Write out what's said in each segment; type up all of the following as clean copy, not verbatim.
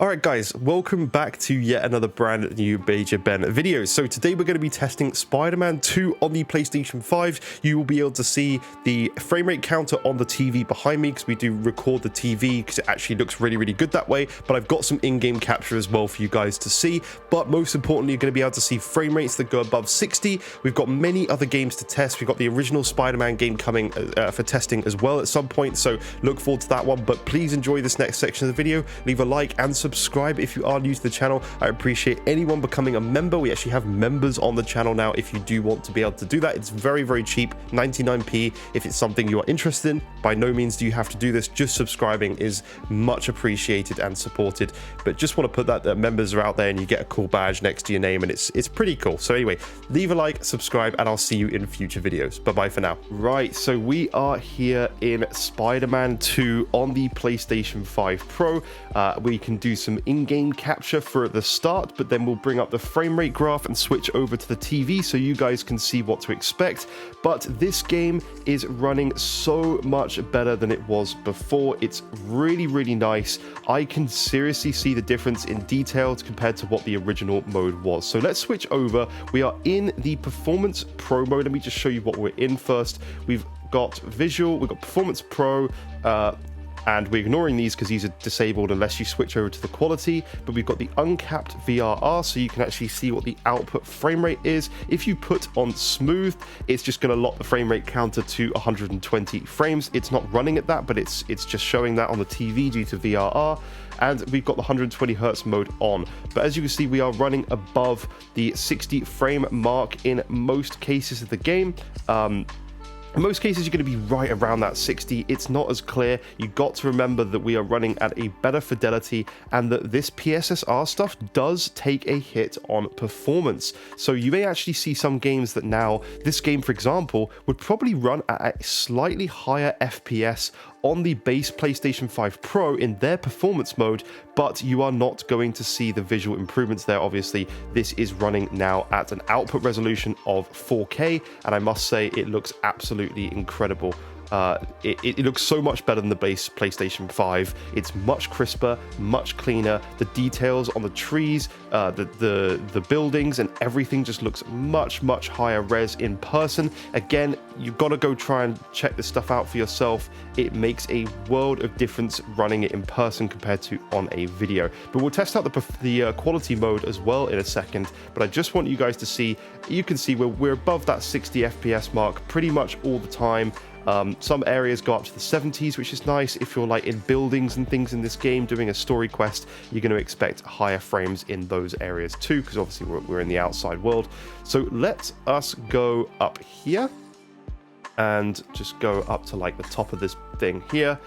Alright guys, welcome back to yet another brand new Major Ben video. So today we're going to be testing Spider-Man 2 on the PlayStation 5. You will be able to see the frame rate counter on the TV behind me because we do record the TV because it actually looks really good that way. But I've got some in-game capture as well for you guys to see. But most importantly, you're going to be able to see frame rates that go above 60. We've got many other games to test. We've got the original Spider-Man game coming for testing as well at some point. So look forward to that one. But please enjoy this next section of the video. Leave a like and subscribe if you are new to the channel. I appreciate anyone becoming a member. We actually have members on the channel now if you do want to be able to do that. It's very cheap, 99p. If it's something you are interested in, by no means do you have to do this. Just subscribing is much appreciated and supported. But just want to put that members are out there and you get a cool badge next to your name, and it's pretty cool. So anyway, leave a like, subscribe, and I'll see you in future videos. Bye bye for now. Right, so we are here in Spider-Man 2 on the PlayStation 5 Pro. We can do some in-game capture for the start, but then we'll bring up the frame rate graph and switch over to the TV so you guys can see what to expect. But this game is running so much better than it was before. It's really nice. I can seriously see the difference in details compared to what the original mode was. So let's switch over. We are in the Performance Pro mode. Let me just show you what we're in first. We've got Visual, we've got Performance Pro, and we're ignoring these because these are disabled unless you switch over to the quality. But we've got the uncapped VRR, so you can actually see what the output frame rate is. If you put on smooth, it's just going to lock the frame rate counter to 120 frames. It's not running at that, but it's just showing that on the TV due to VRR. And we've got the 120 Hertz mode on. But as you can see, we are running above the 60 frame mark in most cases of the game. In most cases, you're going to be right around that 60. It's not as clear. You've got to remember that we are running at a better fidelity and that this PSSR stuff does take a hit on performance. So you may actually see some games that now, this game, for example, would probably run at a slightly higher FPS on the base PlayStation 5 Pro in their performance mode, but you are not going to see the visual improvements there. Obviously, this is running now at an output resolution of 4K, and I must say it looks absolutely incredible. It looks so much better than the base PlayStation 5. It's much crisper, much cleaner. The details on the trees, the buildings, and everything just looks much higher res in person. Again, you've got to go try and check this stuff out for yourself. It makes a world of difference running it in person compared to on a video. But we'll test out the quality mode as well in a second. But I just want you guys to see, you can see we're above that 60 FPS mark pretty much all the time. Some areas go up to the 70s, which is nice. If you're like in buildings and things in this game doing a story quest, you're going to expect higher frames in those areas too, because obviously we're in the outside world. So let us go up here and just go up to like the top of this thing here,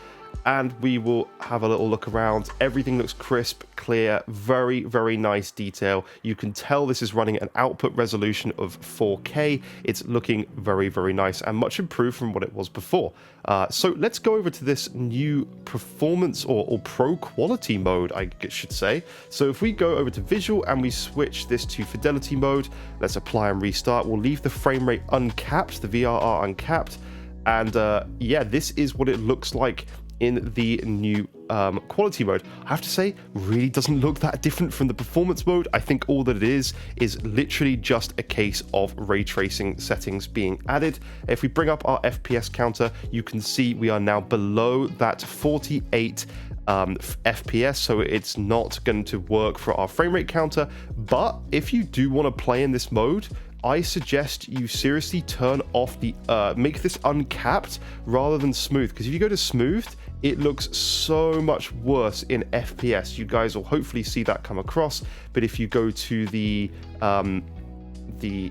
and we will have a little look around. Everything looks crisp, clear, very nice detail. You can tell this is running an output resolution of 4K. It's looking very nice and much improved from what it was before. So let's go over to this new performance or pro quality mode, I should say. So if we go over to visual and we switch this to fidelity mode, let's apply and restart. We'll leave the frame rate uncapped, the VRR uncapped. And yeah, this is what it looks like in the new quality mode. I have to say, really doesn't look that different from the performance mode. I think all that it is literally just a case of ray tracing settings being added. If we bring up our FPS counter, you can see we are now below that 48 FPS, so it's not going to work for our frame rate counter. But if you do want to play in this mode, I suggest you seriously turn off the make this uncapped rather than smooth, because if you go to smooth, it looks so much worse in FPS. You guys will hopefully see that come across. But if you go to the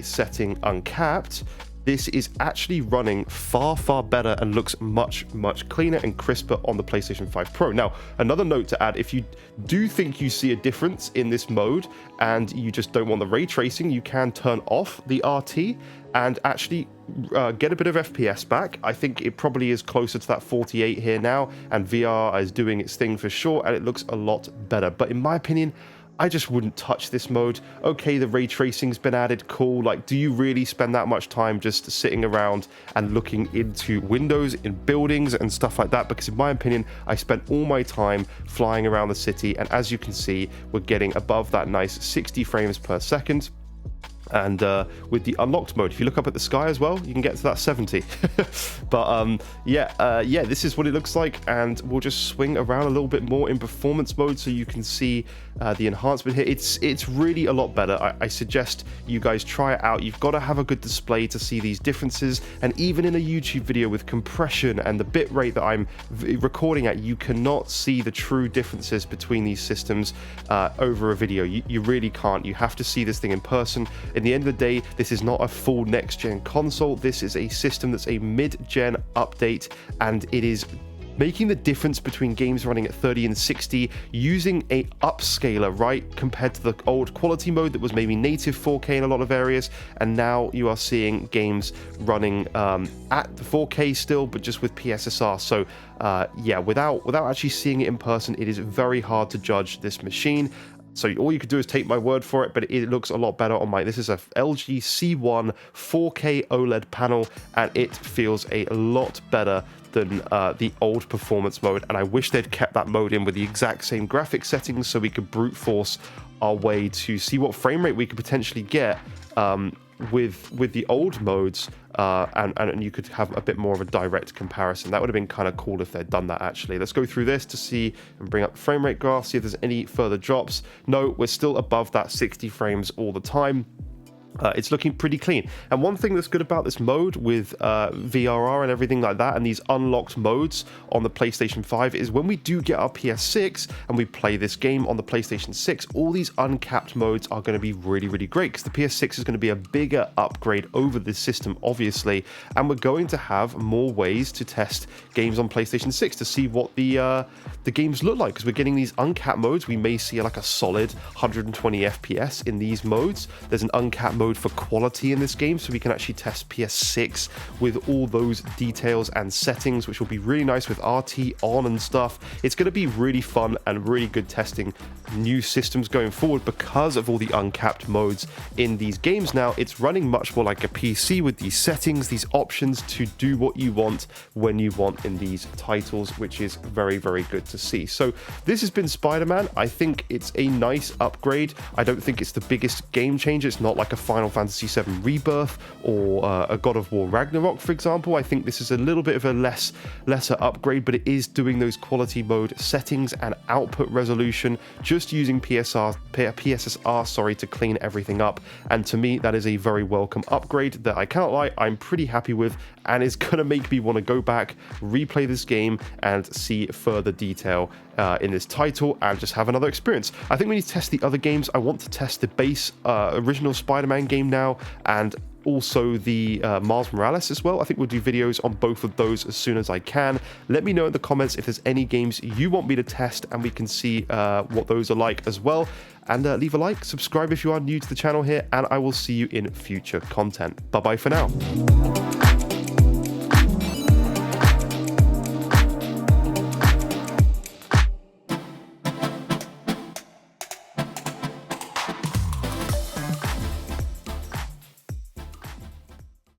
setting uncapped, this is actually running far better and looks much cleaner and crisper on the PlayStation 5 Pro. Now, another note to add, if you do think you see a difference in this mode and you just don't want the ray tracing, you can turn off the RT and actually get a bit of FPS back. I think it probably is closer to that 48 here now, and VR is doing its thing for sure, and it looks a lot better. But in my opinion, I just wouldn't touch this mode. Okay, the ray tracing's been added, cool. Like, do you really spend that much time just sitting around and looking into windows in buildings and stuff like that? Because in my opinion, I spent all my time flying around the city, and as you can see, we're getting above that nice 60 frames per second. And with the unlocked mode, if you look up at the sky as well, you can get to that 70. But yeah, this is what it looks like, and we'll just swing around a little bit more in performance mode so you can see the enhancement here. It's really a lot better. I suggest you guys try it out. You've got to have a good display to see these differences, and even in a YouTube video with compression and the bit rate that I'm recording at, you cannot see the true differences between these systems over a video. You really can't. You have to see this thing in person. In the end of the day, this is not a full next-gen console. This is a system that's a mid-gen update, and it is making the difference between games running at 30 and 60 using a upscaler, right, compared to the old quality mode that was maybe native 4K in a lot of areas, and now you are seeing games running at the 4K still, but just with PSSR. So yeah, without actually seeing it in person, it is very hard to judge this machine. So all you could do is take my word for it, but it looks a lot better on my... This is a LG C1 4K OLED panel, and it feels a lot better than the old performance mode. And I wish they'd kept that mode in with the exact same graphic settings so we could brute force our way to see what frame rate we could potentially get with the old modes, and you could have a bit more of a direct comparison. That would have been kind of cool if they'd done that, actually. Let's go through this to see and bring up the frame rate graph, see if there's any further drops. No, we're still above that 60 frames all the time. It's looking pretty clean. And one thing that's good about this mode with VRR and everything like that, and these unlocked modes on the PlayStation 5, is when we do get our PS6 and we play this game on the PlayStation 6, all these uncapped modes are going to be really, really great, because the PS6 is going to be a bigger upgrade over this system, obviously, and we're going to have more ways to test games on PlayStation 6 to see what the games look like, because we're getting these uncapped modes. We may see like a solid 120 FPS in these modes. There's an uncapped mode for quality in this game, so we can actually test PS6 with all those details and settings, which will be really nice with RT on and stuff. It's going to be really fun and really good testing new systems going forward because of all the uncapped modes in these games. Now it's running much more like a PC with these settings, these options to do what you want when you want in these titles, which is very, very good to see. So this has been Spider-Man. I think it's a nice upgrade. I don't think it's the biggest game changer. It's not like a Final Fantasy VII Rebirth or a God of War Ragnarok, for example. I think this is a little bit of a lesser upgrade, but it is doing those quality mode settings and output resolution, just using PSSR, to clean everything up. And to me, that is a very welcome upgrade that I cannot lie, I'm pretty happy with, and is going to make me want to go back, replay this game, and see further detail in this title, and just have another experience. I think we need to test the other games. I want to test the base original Spider-Man game now, and also the Miles Morales as well. I think we'll do videos on both of those as soon as I can. Let me know in the comments if there's any games you want me to test, and we can see what those are like as well. And leave a like, subscribe if you are new to the channel here, and I will see you in future content. Bye bye for now.